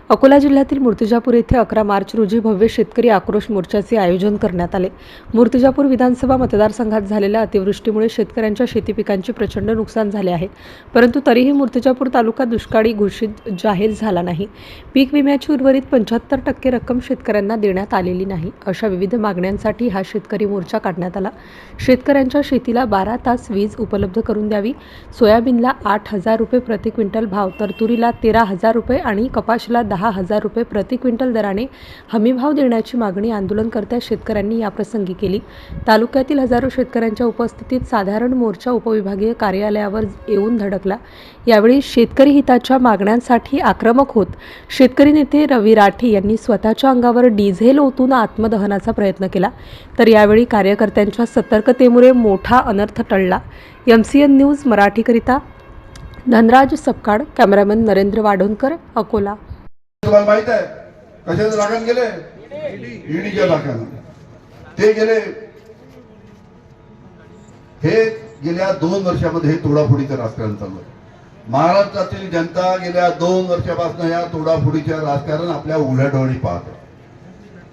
अकोला जिल्ह्यातील मूर्तिजापूर येथे 11 मार्च रोजी भव्य शेतकरी आक्रोश मोर्चाचे आयोजन करण्यात आले। मूर्तिजापूर विधानसभा मतदारसंघात झालेल्या अतिवृष्टीमुळे शेतकऱ्यांच्या शेती पिकांचे प्रचंड नुकसान झाले आहे, परंतु तरीही मूर्तिजापूर तालुका दुष्काळी घोषित जाहीर झाला नाही। पीक विम्याची उर्वरित 75% रक्कम शेतकऱ्यांना देण्यात आलेली नाही। अशा विविध मागण्यांसाठी हा शेतकरी मोर्चा काढण्यात आला। शेतकऱ्यांच्या शेतीला 12 तास वीज उपलब्ध करून द्यावी, सोयाबीनला 8,000 रुपये प्रति क्विंटल भाव, तर तुरीला 13,000 रुपये आणि कपाशीला 10,000 रुपये प्रति क्विंटल दराने हमीभाव देण्याची मागणी आंदोलनकर्त्या शेतकऱ्यांनी याप्रसंगी केली। तालुक्यातील हजारो शेतकऱ्यांच्या उपस्थितीत साधारण मोर्चा उपविभागीय कार्यालयावर येऊन धडकला। यावेळी शेतकरी हिताच्या मागण्यांसाठी आक्रमक होत शेतकरी नेते रवी राठी यांनी स्वतःच्या अंगावर डिझेल ओतून आत्मदहनाचा प्रयत्न केला, तर यावेळी कार्यकर्त्यांच्या सतर्कतेमुळे मोठा अनर्थ टळला। MCN न्यूज मराठीकरिता धनराज सपकाळ, कॅमेरामॅन नरेंद्र वाढोणकर, अकोला। तुम्हाला माहित आहे कशाचं राखण गेले? ईडीच्या राखण ते गेले। हे गेल्या 2 वर्षामध्ये हे तोडाफोडीचं राजकारण चालू आहे। महाराष्ट्रातील जनता गेल्या 2 वर्षापासून या तोडाफोडीच्या राजकारण आपल्या उघड्या डोळ्यांनी पाहत आहे।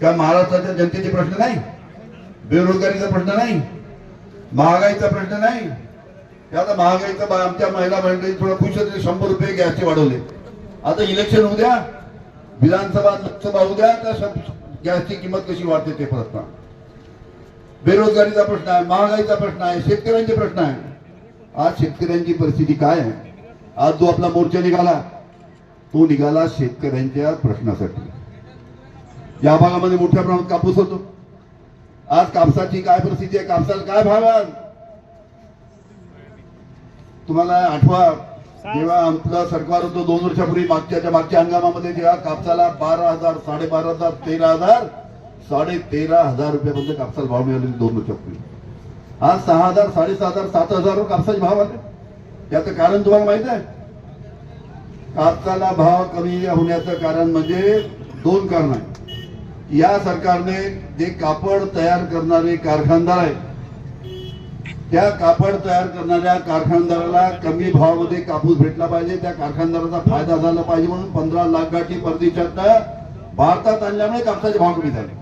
त्या महाराष्ट्राच्या जनतेचे प्रश्न नाही, बेरोजगारीचा प्रश्न नाही, महागाईचा प्रश्न नाही। आता महागाईचा आमच्या महिला मंडळी थोडं खुश होते, 100 रुपये गॅसचे वाढवले। आता इलेक्शन होऊ द्या, विधानसभा लोकसभा होऊ द्या, तर गॅसची किंमत कशी वाढते ते प्रश्न, बेरोजगारीचा प्रश्न आहे, महागाईचा प्रश्न आहे, शेतकऱ्यांचे प्रश्न आहे। आज शेतकऱ्यांची परिस्थिती काय आहे? आज जो आपला मोर्चा निघाला तो निघाला शेतकऱ्यांच्या प्रश्नासाठी। या भागामध्ये मोठ्या प्रमाणात कापूस होतो। आज कापसाची काय परिस्थिती आहे? कापसाला काय भाव आहे? तुम्हाला आठवा जेव्हा आपलं सरकार होतं 2 वर्षापूर्वी, मागच्या हंगामामध्ये जेव्हा कापसाला 12,000, 12,500, 13,000, 13,500 रुपयापर्यंत कापसाला भाव मिळाले 2 वर्षापूर्वी। आज 6,000, 6,500, 7,000 कापसाचे भाव आले। याचं कारण तुम्हाला माहित आहे? कापसाला भाव कमी होण्याचं कारण म्हणजे 2 कारण आहे। या सरकारने जे कापड तयार करणारे कारखानदार आहेत, त्या कापड तयार करणाऱ्या कारखानदाराला कमी भावामध्ये कापूस भेटला पाहिजे, त्या कारखानदाराचा फायदा झाला पाहिजे म्हणून 15 लाख गाठी परदेशात भारतात आणल्यामुळे कापसाचे भाव कमी झाले।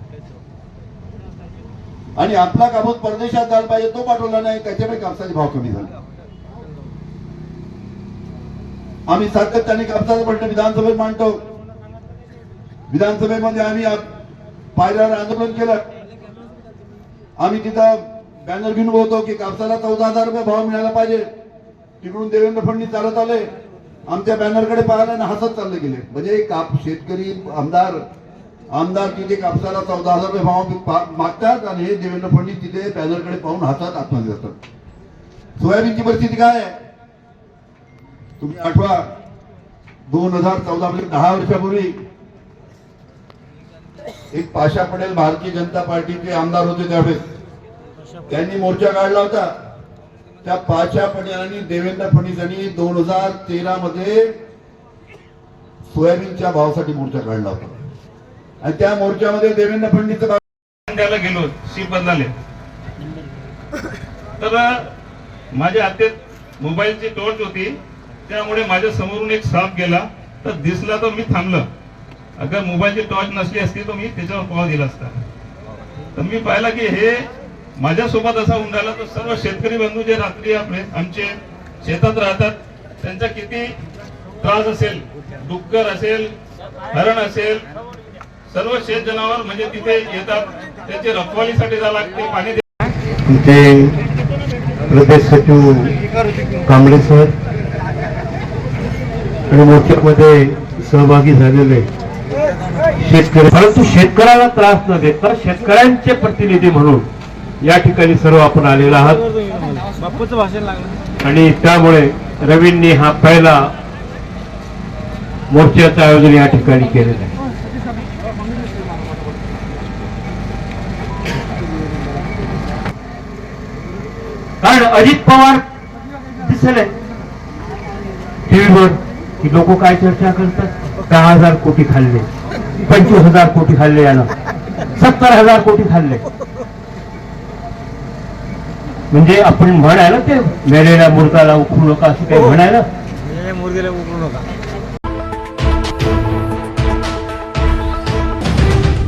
आणि आपला कापूस परदेशात झाला पाहिजे तो पाठवला नाही, त्याच्यामुळे कापसाचे भाव कमी झाले। आम्ही सातत्याने कापसाचा प्रश्न विधानसभेत मांडतो। विधानसभेमध्ये आम्ही पायऱ्यावर आंदोलन केलं। आम्ही तिथं बॅनर घेऊन बोलतो की कापसाला 14,000 रुपये भाव मिळाला पाहिजे। तिकडून देवेंद्र फडणवीस चालत आले, आमच्या बॅनरकडे पाहिलं आणि हसत चालले गेले। म्हणजे शेतकरी आमदार तिथे कापसाला 14,000 रुपये भाव मागतात आणि हे देवेंद्र फडणवीस तिथे बॅनरकडे पाहून हसत आत्महत्या करतात। सोयाबीनची परिस्थिती काय आहे तुम्ही आठवा? 2014 मध्ये 10 वर्षापूर्वी एक पाशा पटेल भारतीय जनता पार्टीचे आमदार होते, त्यावेळेस त्यांनी मोर्चा काढला होता। त्या पाशा पटेल आणि देवेंद्र फडणवीस यांनी 2013 मध्ये सोयाबीनच्या भावासाठी मोर्चा काढला होता आणि त्या मोर्चामध्ये देवेंद्र फडणवीस द्यायला गेलो, सीट बदलाले, तर माझ्या हातात मोबाईलची टॉर्च होती, त्यामुळे माझ्या समोरून एक साप गेला, तर दिसला तर मी थांबलो। अगर मोबाईलची टॉर्च नसली असती तर मी त्याच्यावर पाव दिला असता। तर मी पाहिला की हे माझ्यासोबत असा होऊन राहिला, तर सर्व शेतकरी बंधू जे रात्री आमचे शेतात राहतात त्यांचा किती त्रास असेल, डुक्कर असेल, हरण असेल, सर्व शेत जनावर म्हणजे तिथे येतात, त्यांची रखवालीसाठी जावं लागते, पाणी तिथे प्रदेश सचिव कांबळे सर आणि मोर्चामध्ये सहभागी झालेले शेतकरी, परंतु शेतकऱ्याला त्रास न देता शेतकऱ्यांचे प्रतिनिधी म्हणून या ठिकाणी सर्व आपण आलेलो आहात। बापूचं भाषण लागलं आणि त्यामुळे रवींनी हा पहिला मोर्चाचं आयोजन या ठिकाणी केलेलं आहे। कारण अजित पवार दिसले टीव्हीवर की लोक काय चर्चा करतात, 10,000 कोटी खाल्ले, 25,000 कोटी खाल्ले, याला 70,000 कोटी खाल्ले। म्हणजे आपण म्हणायला ते मेलेल्या मुर्गाला उखळू नका असं काही म्हणायला, मुर्गीला उकळू नका।